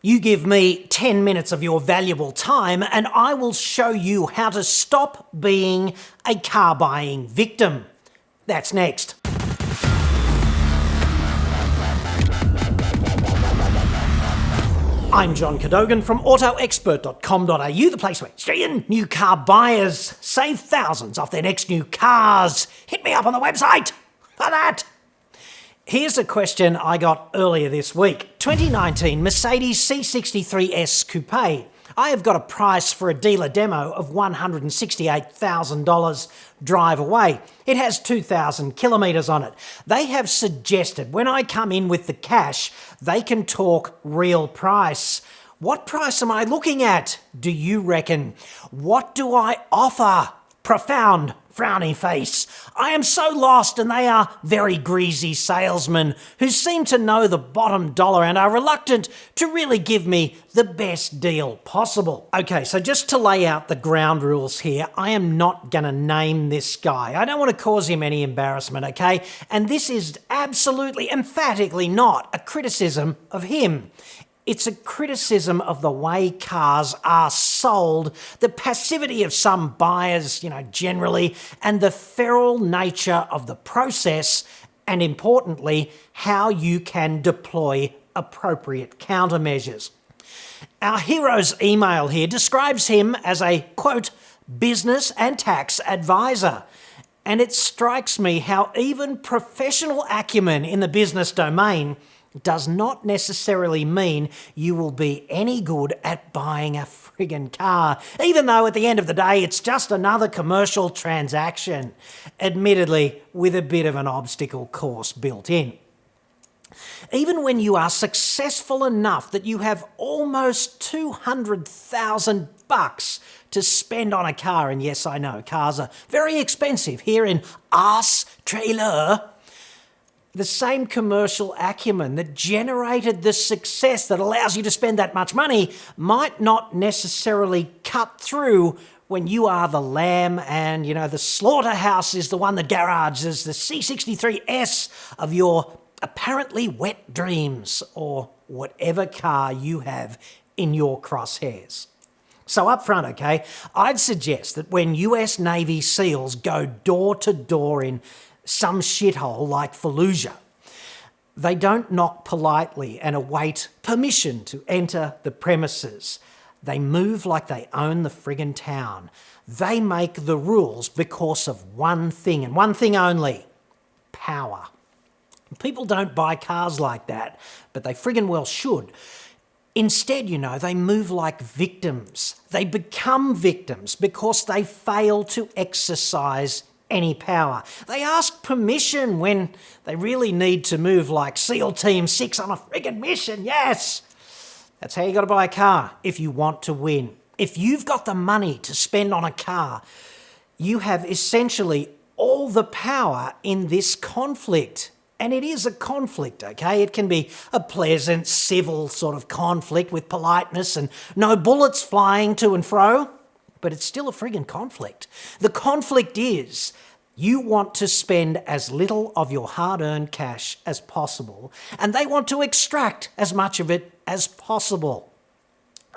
You give me 10 minutes of your valuable time and I will show you how to stop being a car buying victim. That's next. I'm John Cadogan from AutoExpert.com.au, the place where Australian new car buyers save thousands off their next new cars. Hit me up on the website for that. Here's a question I got earlier this week. 2019 Mercedes C63s Coupe. I have got a price for a dealer demo of $168,000 drive away. It has 2,000 kilometres on it. They have suggested when I come in with the cash, they can talk real price. What price am I looking at, do you reckon? What do I offer? Profound frowny face. I am so lost and they are very greasy salesmen who seem to know the bottom dollar and are reluctant to really give me the best deal possible. Okay, so just to lay out the ground rules here, I am not going to name this guy. I don't want to cause him any embarrassment, okay? And this is absolutely, emphatically not a criticism of him. It's a criticism of the way cars are sold, the passivity of some buyers, generally, and the feral nature of the process, and importantly, how you can deploy appropriate countermeasures. Our hero's email here describes him as a, quote, business and tax advisor. And it strikes me how even professional acumen in the business domain does not necessarily mean you will be any good at buying a friggin' car, even though at the end of the day it's just another commercial transaction, admittedly with a bit of an obstacle course built in. Even when you are successful enough that you have almost $200,000 to spend on a car, and yes, I know, cars are very expensive here in Australia. The same commercial acumen that generated the success that allows you to spend that much money might not necessarily cut through when you are the lamb and, the slaughterhouse is the one that garages the C63s of your apparently wet dreams or whatever car you have in your crosshairs. So up front, okay, I'd suggest that when US Navy SEALs go door to door in some shithole like Fallujah, they don't knock politely and await permission to enter the premises. They move like they own the friggin' town. They make the rules because of one thing and one thing only: power. People don't buy cars like that, but they friggin' well should. Instead, they move like victims. They become victims because they fail to exercise any power. They ask permission when they really need to move like SEAL Team 6 on a friggin' mission, yes! That's how you got to buy a car if you want to win. If you've got the money to spend on a car, you have essentially all the power in this conflict. And it is a conflict, okay? It can be a pleasant, civil sort of conflict with politeness and no bullets flying to and fro. But it's still a friggin' conflict. The conflict is you want to spend as little of your hard-earned cash as possible, and they want to extract as much of it as possible.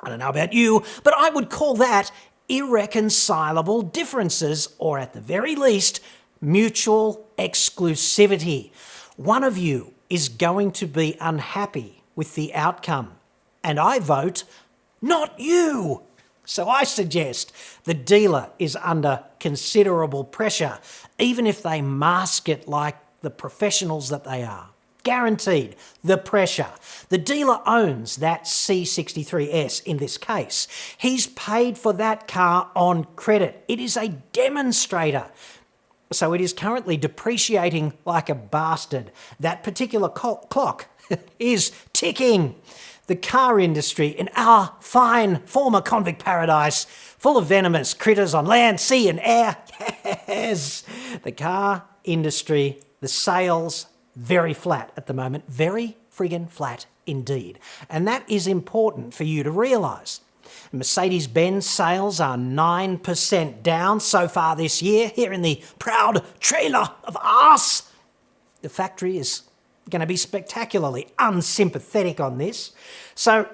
I don't know about you, but I would call that irreconcilable differences, or at the very least, mutual exclusivity. One of you is going to be unhappy with the outcome, and I vote not you. So I suggest the dealer is under considerable pressure, even if they mask it like the professionals that they are. Guaranteed, the pressure. The dealer owns that C63s in this case. He's paid for that car on credit. It is a demonstrator. So it is currently depreciating like a bastard. That particular clock is ticking. The car industry in our fine former convict paradise, full of venomous critters on land, sea and air. Yes, the car industry, the sales, very flat at the moment. Very friggin' flat indeed. And that is important for you to realise. Mercedes-Benz sales are 9% down so far this year here in the proud trailer of us. The factory is going to be spectacularly unsympathetic on this. So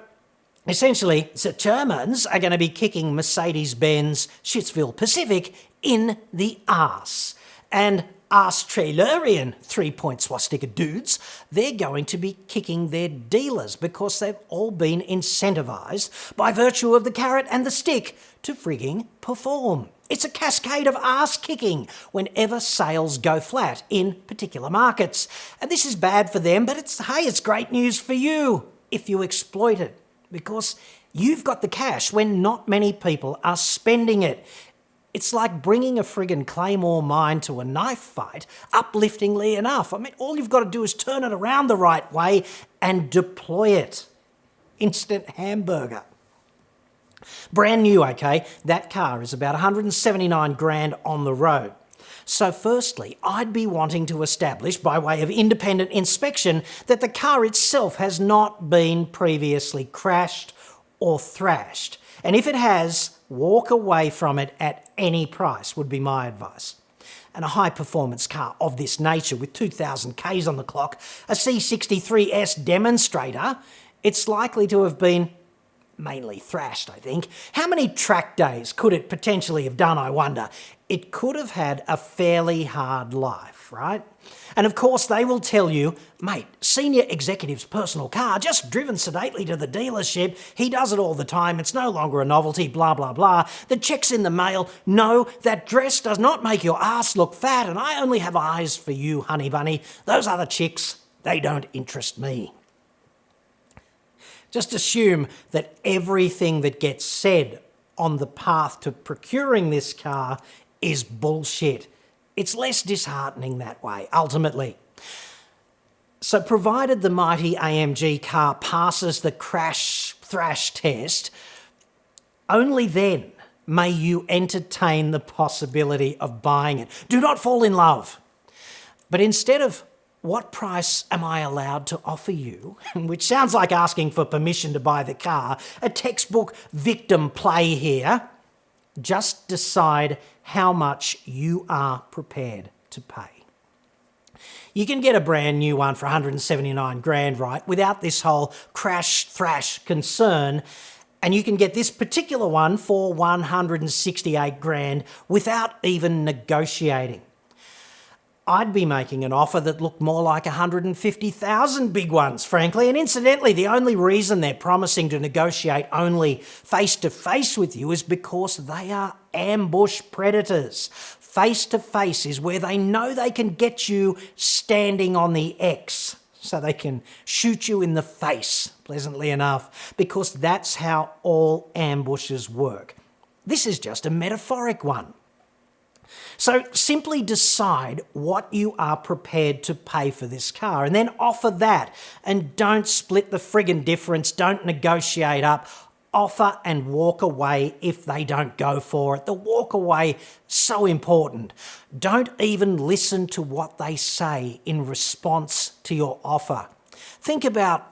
Essentially, the Germans are going to be kicking Mercedes-Benz Shitsville Pacific in the arse. And arse-trailerian three-point swastika dudes, they're going to be kicking their dealers because they've all been incentivised by virtue of the carrot and the stick to frigging perform. It's a cascade of arse-kicking whenever sales go flat in particular markets. And this is bad for them, but it's great news for you if you exploit it, because you've got the cash when not many people are spending it. It's like bringing a friggin' Claymore mine to a knife fight, upliftingly enough. I mean, all you've got to do is turn it around the right way and deploy it. Instant hamburger. Brand new, okay? That car is about 179 grand on the road. So firstly, I'd be wanting to establish, by way of independent inspection, that the car itself has not been previously crashed or thrashed. And if it has, walk away from it at any price would be my advice. And a high-performance car of this nature with 2,000 Ks on the clock, a C63s demonstrator, it's likely to have been mainly thrashed, I think. How many track days could it potentially have done, I wonder? It could have had a fairly hard life, right? And of course they will tell you, mate, senior executive's personal car, just driven sedately to the dealership, he does it all the time, it's no longer a novelty, blah, blah, blah. The check's in the mail. No, that dress does not make your ass look fat, and I only have eyes for you, honey bunny. Those other chicks, they don't interest me. Just assume that everything that gets said on the path to procuring this car is bullshit. It's less disheartening that way, ultimately. So provided the mighty AMG car passes the crash thrash test, only then may you entertain the possibility of buying it. Do not fall in love. But instead of what price am I allowed to offer you, which sounds like asking for permission to buy the car, a textbook victim play here, just decide how much you are prepared to pay. You can get a brand new one for 179 grand, right, without this whole crash thrash concern, and you can get this particular one for 168 grand without even negotiating. I'd be making an offer that looked more like 150,000 big ones, frankly. And incidentally, the only reason they're promising to negotiate only face-to-face with you is because they are ambush predators. Face-to-face is where they know they can get you standing on the X, so they can shoot you in the face, pleasantly enough, because that's how all ambushes work. This is just a metaphoric one. So simply decide what you are prepared to pay for this car and then offer that, and don't split the friggin' difference, don't negotiate up. Offer and walk away if they don't go for it. The walk away, so important. Don't even listen to what they say in response to your offer. Think about,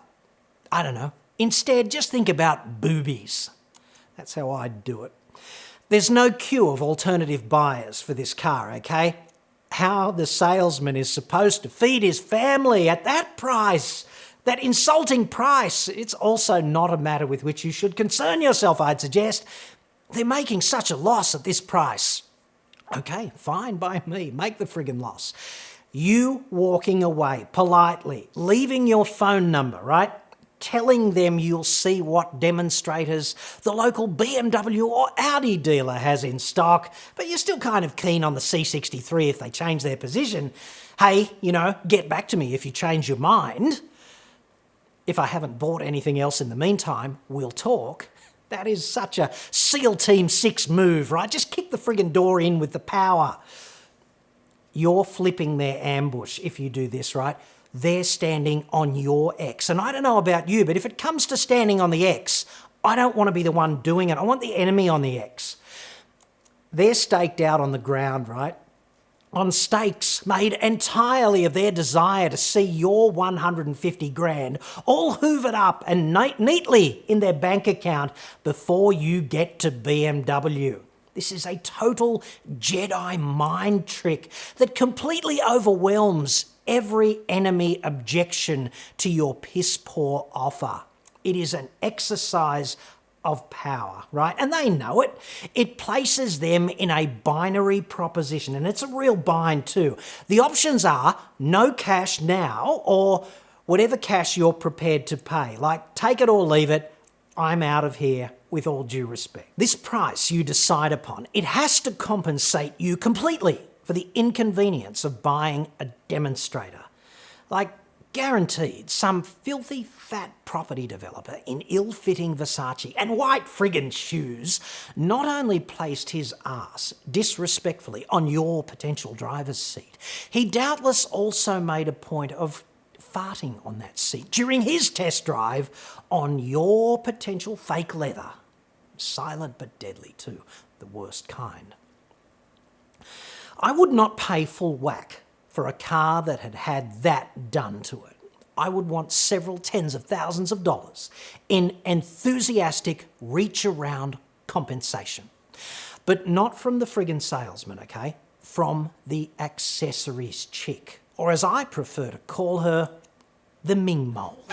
I don't know, instead just think about boobies. That's how I'd do it. There's no queue of alternative buyers for this car, okay? How the salesman is supposed to feed his family at that price, that insulting price, it's also not a matter with which you should concern yourself, I'd suggest. They're making such a loss at this price. Okay, fine by me, make the friggin' loss. You walking away politely, leaving your phone number, right? Telling them you'll see what demonstrators the local BMW or Audi dealer has in stock, but you're still kind of keen on the C63 if they change their position. Hey, get back to me if you change your mind. If I haven't bought anything else in the meantime, we'll talk. That is such a SEAL Team 6 move, right? Just kick the friggin' door in with the power. You're flipping their ambush if you do this, right? They're standing on your X. And I don't know about you, but if it comes to standing on the X, I don't want to be the one doing it. I want the enemy on the X. They're staked out on the ground, right? On stakes made entirely of their desire to see your 150 grand all hoovered up and neatly in their bank account before you get to BMW. This is a total Jedi mind trick that completely overwhelms every enemy objection to your piss-poor offer. It is an exercise of power, right? And they know it. It places them in a binary proposition, and it's a real bind too. The options are no cash now or whatever cash you're prepared to pay. Like, take it or leave it. I'm out of here, with all due respect. This price you decide upon, it has to compensate you completely for the inconvenience of buying a demonstrator. Like, guaranteed, some filthy fat property developer in ill-fitting Versace and white friggin' shoes not only placed his ass disrespectfully on your potential driver's seat, he doubtless also made a point of farting on that seat during his test drive on your potential fake leather. Silent but deadly too, the worst kind. I would not pay full whack for a car that had had that done to it. I would want several tens of thousands of dollars in enthusiastic reach-around compensation. But not from the friggin' salesman, okay? From the accessories chick. Or as I prefer to call her, the Ming Mole.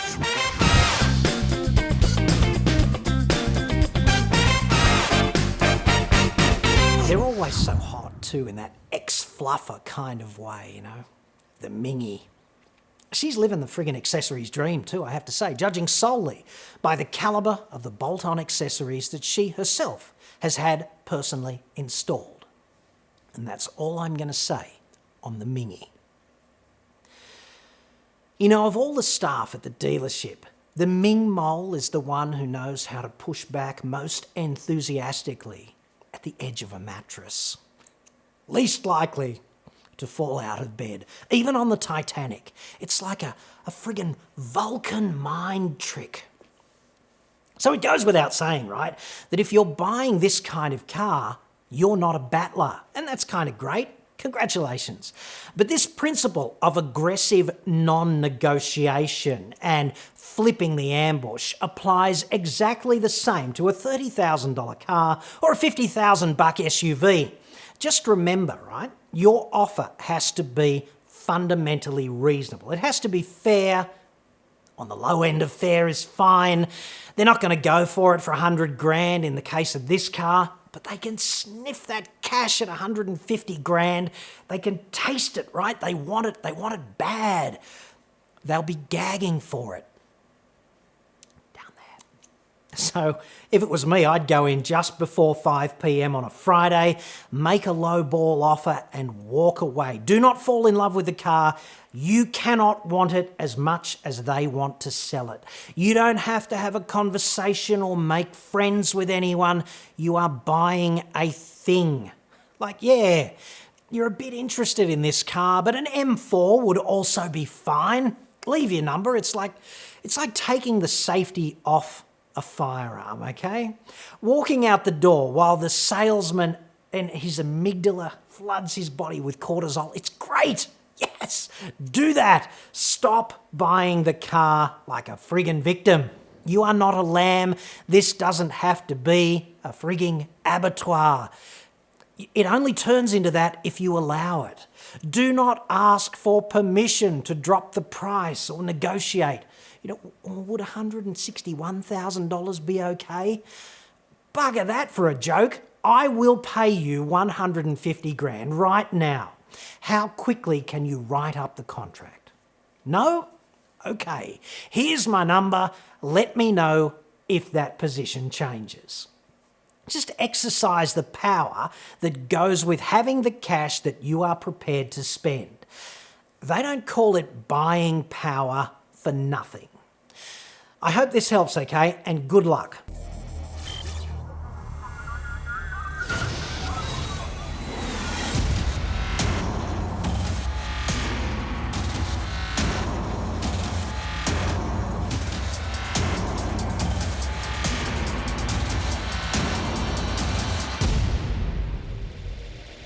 They're always so hot too, in that ex-fluffer kind of way, you know? The Mingy. She's living the friggin' accessories dream too, I have to say, judging solely by the calibre of the bolt-on accessories that she herself has had personally installed. And that's all I'm going to say on the Mingy. You know, of all the staff at the dealership, the Ming Mole is the one who knows how to push back most enthusiastically at the edge of a mattress. Least likely to fall out of bed, even on the Titanic. It's like a friggin' Vulcan mind trick. So it goes without saying, right, that if you're buying this kind of car, you're not a battler. And that's kind of great. Congratulations. But this principle of aggressive non-negotiation and flipping the ambush applies exactly the same to a $30,000 car or a $50,000 SUV. Just remember, right, your offer has to be fundamentally reasonable. It has to be fair. On the low end of fair is fine. They're not going to go for it for $100,000 in the case of this car, but they can sniff that cash at $150,000. They can taste it, right? They want it bad. They'll be gagging for it. Down there. So if it was me, I'd go in just before 5 p.m. on a Friday, make a low ball offer and walk away. Do not fall in love with the car. You cannot want it as much as they want to sell it. You don't have to have a conversation or make friends with anyone. You are buying a thing. Like, yeah, you're a bit interested in this car, but an M4 would also be fine. Leave your number. It's like taking the safety off a firearm, okay? Walking out the door while the salesman and his amygdala floods his body with cortisol. It's great. Yes, do that. Stop buying the car like a friggin' victim. You are not a lamb. This doesn't have to be a frigging abattoir. It only turns into that if you allow it. Do not ask for permission to drop the price or negotiate. You know, would $161,000 be okay? Bugger that for a joke. I will pay you $150,000 right now. How quickly can you write up the contract? No? Okay. Here's my number. Let me know if that position changes. Just exercise the power that goes with having the cash that you are prepared to spend. They don't call it buying power for nothing. I hope this helps, okay? And good luck.